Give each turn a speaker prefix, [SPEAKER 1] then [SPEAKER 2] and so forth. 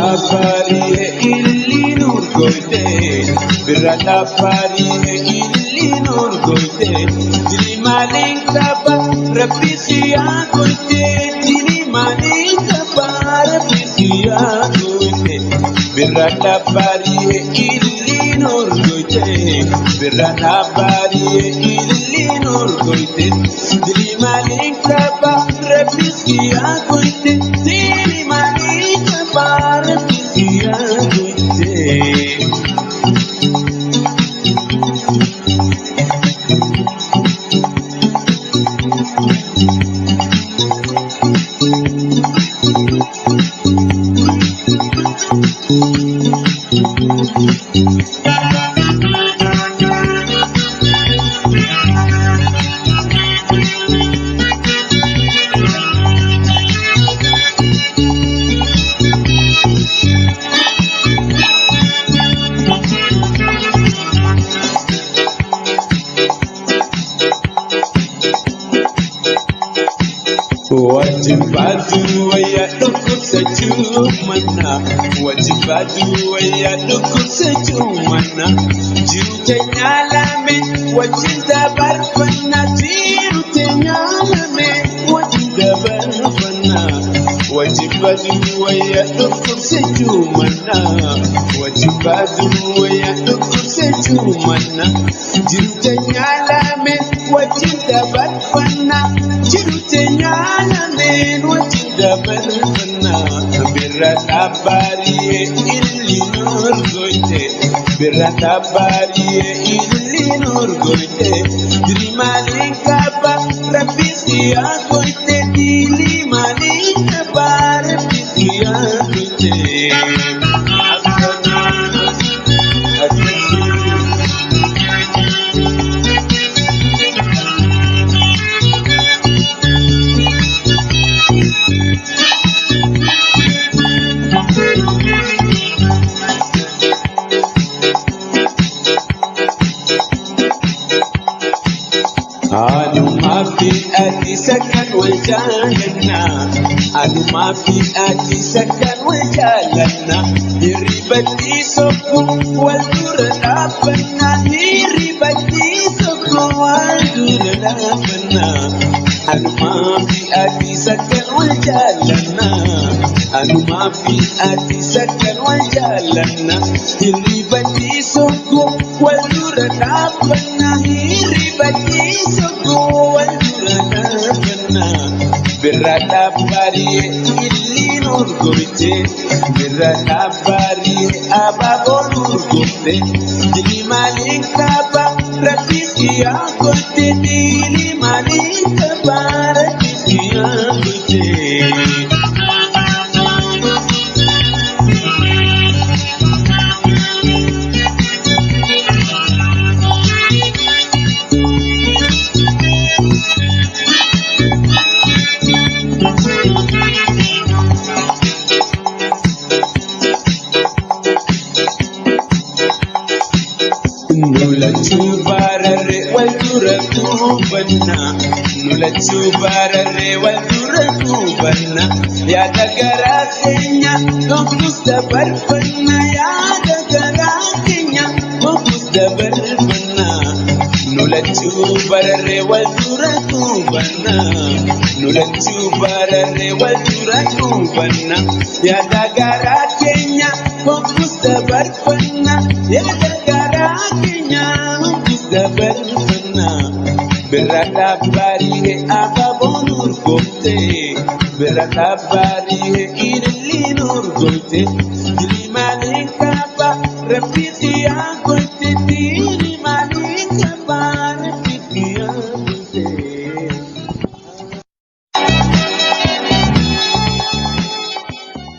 [SPEAKER 1] BIRRAA BARIHE illi nur goite BIRRAA BARIHE illi nur goite dili malin kaba rabbi siya goite dili malin kaba rabbi siya goite BIRRAA BARIHE illi nur goite BIRRAA BARIHE illi nur goite dili malin kaba rabbi siya goite dili malin kaba rabbi siya goite. Wajibadu waya dukut sejumana Wajibadu waya dukut sejumana Jiru tenyalame wajinda barfana Jiru tenyalame wajinda barfana Wajibadu waya dukut sejumana Wajibadu waya dukut sejumana Jiru tenyalame wajinda barfana Jiru tenyalame wajinda barfana BIRRAA BARIHE illi nur goite BIRRAA BARIHE illi nur goite dili malin kaba rabbi siya goite dili malin kaba rabbi siya goite. ما في أدي سكن وجالنا ما في أدي سكن وجالنا يريبتي سكو والدور لابنا يريبتي سكو والدور لابنا ما في أدي سكن وجالنا ما في أدي سكن وجالنا يريبتي سكو والدور لابنا يريبتي سكو BIRRAA BARIHE illi nur goite BIRRAA BARIHE ababo nur goite dili malin kaba rabbi siya goite dili malin kaba rabbi siya goite. Nulatu barare walduratu banna Nulatu barare walduratu banna Ya dagara kenya Fokus dabar banna Ya dagara kenya Fokus dabar banna Nulatu barare walduratu banna Nulatu barare walduratu banna Ya dagara kenya Fokus dabar banna Ya dagara kenya Fokus dabar banna BIRRAA BARIHE ababo nur goite BIRRAA BARIHE illi nur goite dili malin kaba rabbi siya